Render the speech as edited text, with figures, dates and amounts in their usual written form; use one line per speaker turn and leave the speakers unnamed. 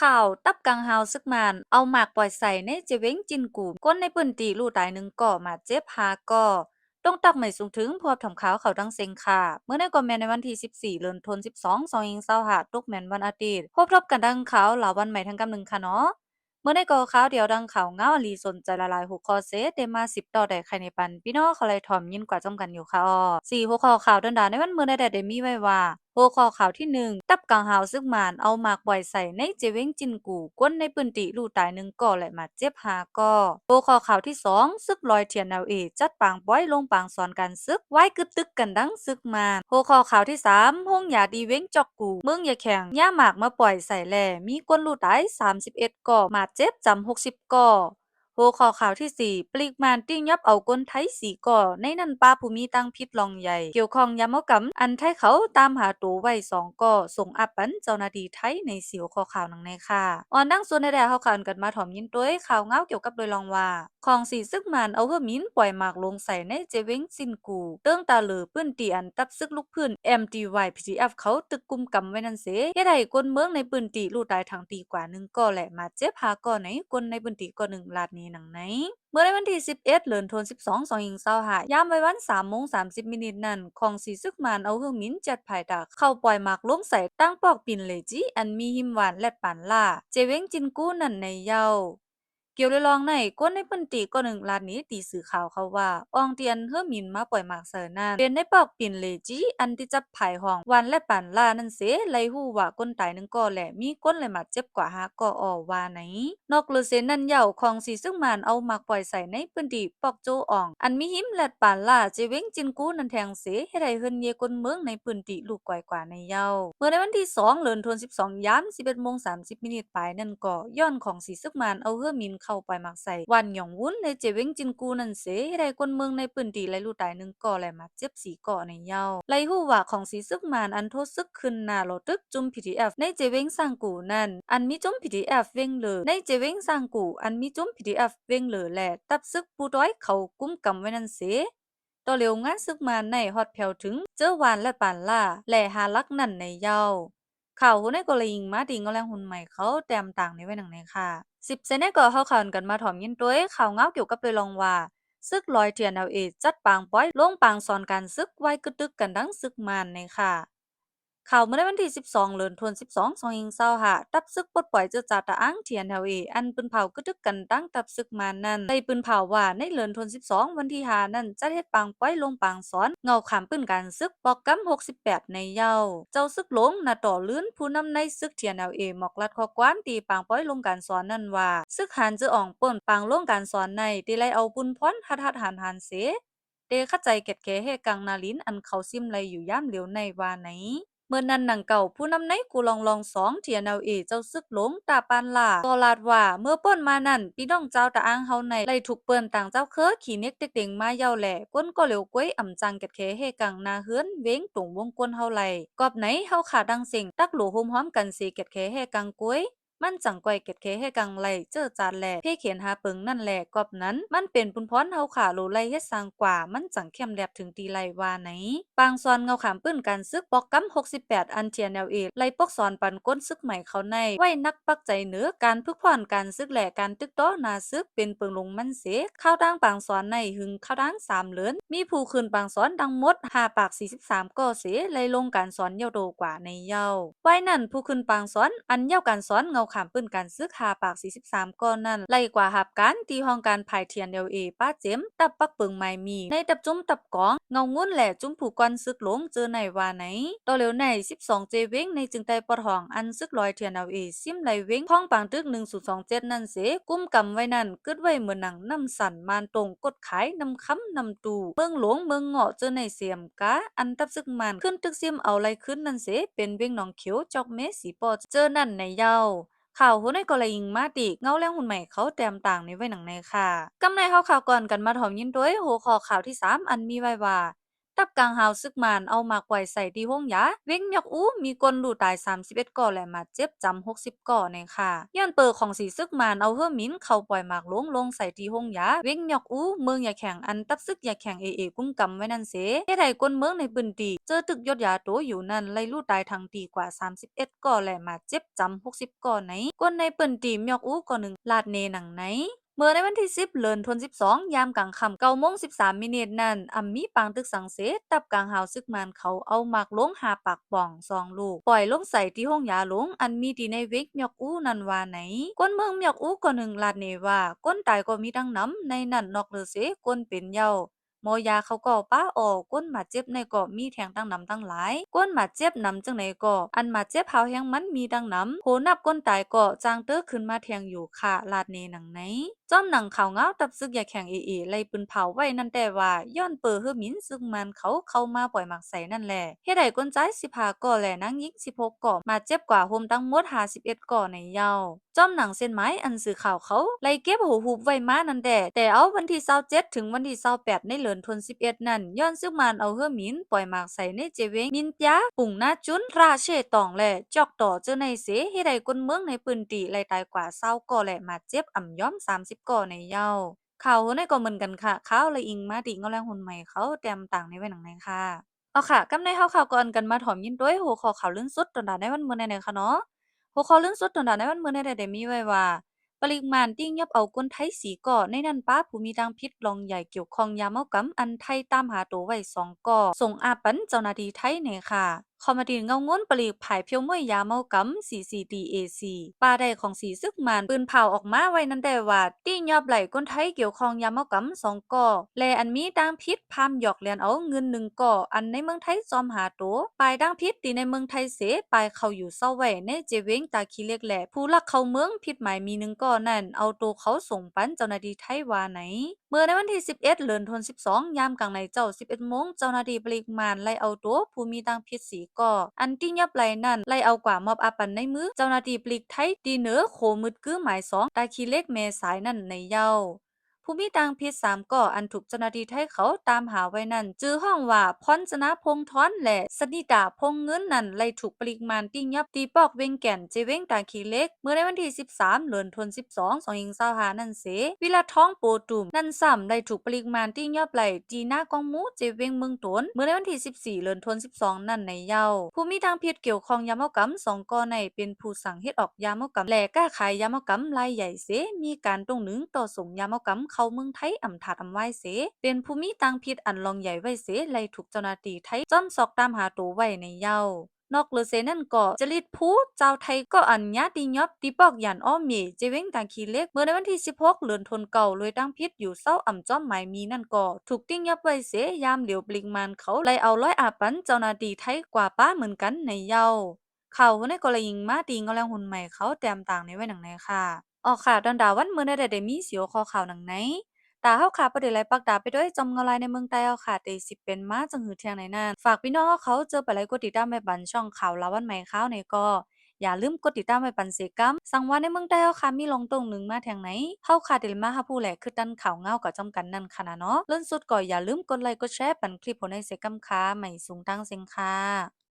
ข่าวตับกังฮาวซึกมานเอาหมากปล่อยใส่ในเจเว้งจินกูก้นในปืนตีลู่ตายหนึ่งก่อมาเจ็บหาก่อต้องตักไม่สูงถึงพวบทำขาวเขาดังเซ็งค่ะเมื่อในกอมแมนในวันที่14เดือนธันวาคม2 ตุกแมนวันอาทิตย์พบรบกันดังขาวหลาวันใหม่ทั้งกำหนึ่งค่ะเนาะเมื่อในกอขาวเดียวดังขาวเงาอลีสนใจละลายหุกคอเซเตมา10ต่อได้ใครในปันพี่น้องเขาเลยถ่อมยินกว่าจำกันอยู่ค่ะอ้อสี่หัวข้อข่าวดันดาในวันเมื่อได้มีไว้ว่า หัวข้อข่าวที่ตับกังหาวซึกมานเอาหมากปล่อยใส่ในเจเว้งจินกูก้นในปืนติลู่ตายหนึ่งก่อและมาเจ็บหาก่อหัวข้อข่าวที่ซึกลอยเทียนเอจัดปางป้อยลงปางสอนการซึกไว้กึดตึกกันดังซึกมานหัวข้อข่าวที่ห้องยาดีเว้งจอกกูเมืองยาแข็งย่าหมากมาปล่อยใส่แหล่มีก้นลู่ตาย31ก่อมาเจ็บจำ60ก่อ หัวข้อข่าวที่ปลีกมานติ้งยับเอาก้นไทยสีก่อในนันปาภูมิตั้งพิษลองใหญ่เกี่ยวข้องยามกำอันไทยเขาตามหาตัวไว้2ก่อส่งอับปันเจ้าหน้าที่ไทยในสิวข้อข่าวนังในค่ะอ่อนนั่งส่วนในแดเฮาคันกันมาถ่อมยินตัวข่าวเงาเกี่ยวกับโดยลองว่าของสีซึกมันเอาเฮือมินปล่อยหมากลงใส่ในเจเว้งซินกูเติ้งตาเหลือปื้นตีอันตับซึกลูกพื้น MTY PTF เขาตึกกุมกำไว้นั่นเสเฮ็ดให้คนเมืองในปืนตีลู่ตายทางตีกว่า1ก่อและมาเจ็บหาก่อในคนในปืนตีก่อ1ลาดนี้หนังไหน เมื่อในวันที่11เดือนธันวาคม2025ยามไว้วัน3:30นั้นของสีซึกมานเอาเฮืองมินจัดภายตาเข้าปล่อยหมากลงใส่ตั้งปอกปินเลยจีอันมีหิมหวานและปานล่าเจเว้งจินกู้นั่นในเยาเกี่ยวเลยลองในก้นในปืนตีก็1ลาดนี้ตีสื่อข่าวเขาว่าอองเตียนเฮือมินมาปล่อยหมากเสอนั่นเป็นในปอกปินเลยจีอันที่จับภายห้องวันและปานล่านั่นเสไลหู้ว่าก้นตายนึงก็แหละมีก้นเลยมาเจ็บกว่าหาก็ออว่าไหนนอกลือเซนนั่นเหย่าของสีซึ่งมันเอาหมากปล่อยใส่ในพื้นที่ปอกโจอ่องอันมีหิมและปานล่าเจเว้งจินกูนันแทงเสให้ได้เฮินเยก้นเมืองในพื้นที่ลูกก่อยกว่าในเหย่าเมื่อในวันที่2เดือนธันวาคมยาม11:30ปลายนั่นก็ย้อนของสีซึกมันเอาเฮือมินเข้าไปหมากใส่วันหยองวุ้นในเจเว้งจินกูนั่นเสให้ได้ก้นเมืองในพื้นที่ไหลลู่ตาย1ก่อและมาเจ็บ4ก่อในเหย่าไลฮู้ว่าของสีซึกมันอันโทษซึกขึ้นหน้าโลตึกจุม PDF ในเจเว้งสร้างกูนั่นอันมีจุม PDF เว้งเลยในเจเว้งสร้างกูอันมีจุม PDF เว้งเลยแหละตับซึกปูด้อยเขากุ้มกำไว้นั่นเสต่อเร็วงานซึกมาในฮอดแผ่วถึงเจอวานและปานล่าและหาลักนั่นในเยาข่าวหุ่นในกอลยิงมาติงก็แรงหุ่นใหม่เขาแต้มต่างในไว้หนังในค่ะ10เซนในก็เข้าข่าวกันมาถ่อมยินตัวข่าวเงาเกี่ยวกับโดยลองว่าซึกลอยเทียนเอาเอจัดปางป้อยลงปางสอนการซึกไว้กึดตึกกันดังซึกมานในค่ะข่าวเมื่อในวันที่12เดือนธันวาคม2025ตับซึกปลดปล่อยเจ้าจ่าตะอังเทียนเฮาเออันปืนเผากึดตึกกันตั้งตับซึกมานั่นได้ปืนเผาว่าในเดือนธันวาคมวันที่5นั้นจะเฮ็ดปางป้อยลงปางสอนเงาขามปืนการซึกปอกกำ68ในเยาเจ้าซึกหลงนาต่อลื่นผู้นำในซึกเทียนเฮาเอหมอกลัดข้อความตีปางป้อยลงการสอนนั่นว่าซึกหันจะอ่องป่นปางลงการสอนในตีไลเอาปุนพรหัดหันเสเดเข้าใจเก็ดแค่ให้กังนาลินอันเขาซิมไลอยู่ย่ามเหลียวในว่าไหน เมื่อนั้นหนังเก่าผู้นำในกูลอง2เทียนเอาเจ้าซึกหลงตาปานล่าตลาดว่าเมื่อป้นมานั่นพี่น้องเจ้าตาอ้างเฮาในไล่ถูกเปิ้นต่างเจ้าเคอขี่เน็กเต็งๆมาเย้าแหล่ก้นก็เหลียวก้วยอ่ำจังเก็ดแคเฮกังนาเฮือนเว้งตรงวงกวนเฮาไหลกอบไหนเฮาขาดังเสิงตักหลูโฮมฮ้อมกันสิเก็ดแคเฮกังก้วยมันจังก้อยเก็ดเคให้กังไหลเจอจานแหล่เพ่เขียนหาเปิงนั่นแหละกอบนั้นมันเป็นปุนพรเฮาขาโลไลเฮ็ดสร้างกว่ามันจังเข้มแลบถึงตีไลว่าไหนปางซอนเงาขามปื้นการซึกปอกกำ68อันเทียนแนวไลปอกซอนปันก้นซึกใหม่เขาในไว้นักปักใจเหนือการพึกพ่อนการซึกแหล่การตึกต้อนาซึกเป็นเปิงลงมันเสข้าวดังปางซอนในหึงข้าวดัง3เหลือนมีผู้คืนปางซอนดังหมด5ปาก43ก็เสไลลงการสอนเยาโดกว่าในเยาไว้นั่นผู้คืนปางซอนอันเยาการสอนเงาขามปื้นการซึก5ปาก43ก้อนนั่นไล่กว่าหับการตีห้องการภายเทียนป้าเจมตับปักเปิงไม้มีในตับจุ้มตับกองเงางุ้นแหล่จุ้มผูกกอนซึกหลงเจอในว่าไหนต่อเร็วใน12เจเว้งในจึงไตปอทองอันซึกลอยเทียนซิมไลเว้งพ้องปางตึก1027นั่นเสกุ้มกำไว้นั่นกึดไว้เหมือนหนังน้ำสั่นมานตรงกดขายน้ำค้ำน้ำตูเมืองหลวงเมืองเงาะเจอในเสียมกะอันตับซึกมันขึ้นตึกซิมเอาไรขึ้นนั่นเสเป็นเว้งหนองเขียวจอกเมสีปอเจอนั่นในเยาข่าวหุ่นในกอลยิงมาติเงาแรงหุ่นใหม่เขาแต้มต่างในไว้หนังในค่ะกำในข่าวก่อนกันมาถ่อมยินด้วยหัวข้อข่าวที่3อันมีไว้ว่า ตับกลางหาวซึกมานเอาหมากปล่อยใส่ที่ห้องยาเว้งยอกอู้มีคนลู่ตาย31ก่อและมาเจ็บจำ60ก่อในค่ะย้อนเปิดของสีซึกมานเอาเฮือหมินเข้าปล่อยหมากลงใส่ที่ห้องยาเว้งยอกอู้เมืองอย่าแข่งอันตับซึกอย่าแข่งกุ้มกำไว้นั่นเสเฮ็ดให้คนเมืองในปืนตีเจอตึกยศยาโตอยู่นั่นไล่ลู่ตายทางตีกว่า31ก่อและมาเจ็บจำ60ก่อไหนคนในปืนตีมยอกอู้ก่อหนึ่งลาดเนหนังไหนเมื่อในวันที่10เดือนธันวาคมยามกลางค่ำ9:13นั้นอัมมีปางตึกสังเสตับกลางหาวซึกมานเขาเอาหมากลงหาปากป่อง2ลูกปล่อยลงใส่ที่ห้องยาลงอันมีดีในเวกเมียกอู้นันว่าไหนก้นเมืองเมียกอู้ก็หนึ่งลาดเนว่าก้นตายก็มีดังน้ำในนั่นนอกเลอเสก้นเป็นเยาหมอยาเขาก็ป้าออกก้นหมาเจ็บในก็มีแทงตั้งนำตั้งหลายก้นหมาเจ็บนำจังไหนก็อันหมาเจ็บเผาแห้งมันมีดังนำโหนับก้นตายก็จางเต้อขึ้นมาแทงอยู่ค่ะลาดเนหนังไหนจ้อมหนังข่าวเงาตับซึกอย่าแข่งไล่ปืนเผาไว้นั่นแต่ว่าย้อนเปิดเฮือหมินซึ่งมันเขาเข้ามาปล่อยหมักใส่นั่นแหละเฮ็ดให้ก้นใจ15ก่อแหละนางยิง16ก่อมาเจ็บกว่าโฮมตั้งหมด51ก่อในเยาจ้อมหนังเส้นไม้อันสื่อข่าวเขาไล่เก็บหูหูบไว้มานั่นแต่เอาวันที่27ถึงวันที่28ในเดือนธันวาคมนั่นย้อนซึกมันเอาเฮือหมินปล่อยหมากใส่ในเจเวงมินยาปุ่งหน้าจุนราเชตองและจอกต่อเจอในเสเฮ็ดให้คนเมืองในปืนตีไล่ตายกว่า20ก่อและมาเจ็บอ่ำย้อม30ก่อในเยาข่าวในก็เหมือนกันค่ะข่าวเลยอิงมาติงเอาแรงหุ่นใหม่เขาแต้มต่างในไว้หนังในค่ะเอาค่ะกำในข่าวก่อนกันมาถ่อมยินด้วยหัวข้อข่าวลื่นสุดตอนดาในวันมื้อในค่ะเนาะหัวข้อลื่นสุดตอนดาในวันมื้อในได้มีไว้ว่าปริมาณติ้งยับเอาคนไทยสีก่อในนั้นป้าผู้มีดังพิษลองใหญ่เกี่ยวข้องยาเมากำอันไทยตามหาตัวไว้2ก่อส่งอาปันเจ้าหน้าที่ไทยเนี่ยค่ะคอมมาดีนเงาง้นปลีกผายเพียวมวยยาเมากำ CCDAC ป้าได้ของสีซึกมานปืนเผาออกมาไว้นั้นได้ว่าตี้ยอบไหลก้นไทยเกี่ยวข้องยาเมากำ2ก่อแลอันมีดังพิษพามหยอกเลียนเอาเงิน1ก่ออันในเมืองไทยจอมหาตัวปลายดังพิษตีในเมืองไทยเสปลายเขาอยู่เศร้าไว้ในเจเวงตาคีเล็กแหละผู้ลักเข้าเมืองพิษหมายมี1ก่อนั่นเอาตัวเขาส่งปันเจ้าหน้าที่ไทยว่าไหนเมื่อในวันที่11เดือนธันวาคมยามกลางในเจ้า11โมงเจ้าหน้าที่ปลีกมานไล่เอาตัวผู้มีดังพิษสีก่ออันที่ยับไหลนั่นไล่เอากว่ามอบอาปันในมือเจ้าหน้าที่ปลีกไทยดีเหนือโคมืดกื้อหมาย2ตาคีเล็กเมสายนั่นในเย้าผู้มีดังพิษ3ก่ออันถูกเจ้าหน้าที่ไทยเขาตามหาไว้นั่นจื้อห้องว่าพรชนะพงท้อนและสนิดาพงเงินนั่นไล่ถูกปลีกมานติ้งยับตีปอกเวงแก่นเจเวงตาคีเล็กเมื่อในวันที่13เดือนธันวาคม2025นั่นเสวิลาท้องโปตุมนั่นซ้ำไล่ถูกปลีกมานติ้งยับไหลจีน่ากองมูเจเวงเมืองตนเมื่อในวันที่14เดือนธันวาคมนั่นในเย้าผู้มีทางพิษเกี่ยวข้องยาเมากำ2ก่อในเป็นผู้สั่งเฮ็ดออกยาเมากำและกล้าขายยาเมากำรายใหญ่เสมีการตรงหนึ่งต่อส่งยาเมากำเข้าเมืองไทยอำถาดอำไว้เสเป็นผู้มีทางพิษอันลองใหญ่ไว้เสไล่ถูกเจ้าหน้าที่ไทยจ้อมซอกตามหาตัวไว้ในเย้านอกเลเซนั่นก็จริตผู้เจ้าไทยก็อันญาติยอบตีปอกยันอ้อมเมเจเว้งตางคีเล็กเมื่อในวันที่16เดือนธันวาคมเลยตั้งพิษอยู่เศร้าอ่ำจ้อมหมายมีนั่นก็ถูกติ้งยับไว้เสยามเหลียวปลิงมันเขาไล่เอาร้อยอาปันเจ้าหน้าที่ไทยกว่าป้าเหมือนกันในเย้าเขาในกรณีมาตีงเอาแรงหุ่นใหม่เขาแต้มต่างในไว้หนังไหนค่ะออกค่ะดอนดาวันเมื่อได้มีเสียวคอข่าวหนังไหนตาเฮาค่ะประเดี๋ยวไลปักดาไปด้วยจอมเงาลายในเมืองใต้เฮาค่ะเตสิเป็นมาจังหือเที่ยงไหนนั่นฝากพี่น้องเขาเจอไปไลค์กดติดตามไปบันช่องข่าวลาวันใหม่ข่าวในก็อย่าลืมกดติดตามไปปันเสกัมสั่งว่าในเมืองใต้เฮาค่ะมีลงตรงหนึ่งมาทางไหนเฮาค่ะเดี๋ยวมาหาผู้แหลคือดันข่าวเงากับจอมกันนั่นค่ะนะเนาะเริ่มสุดก็อย่าลืมกดไลค์กดแชร์ปันคลิปผลในเสกัมค่ะใหม่สูงตั้งเซ็งค่ะ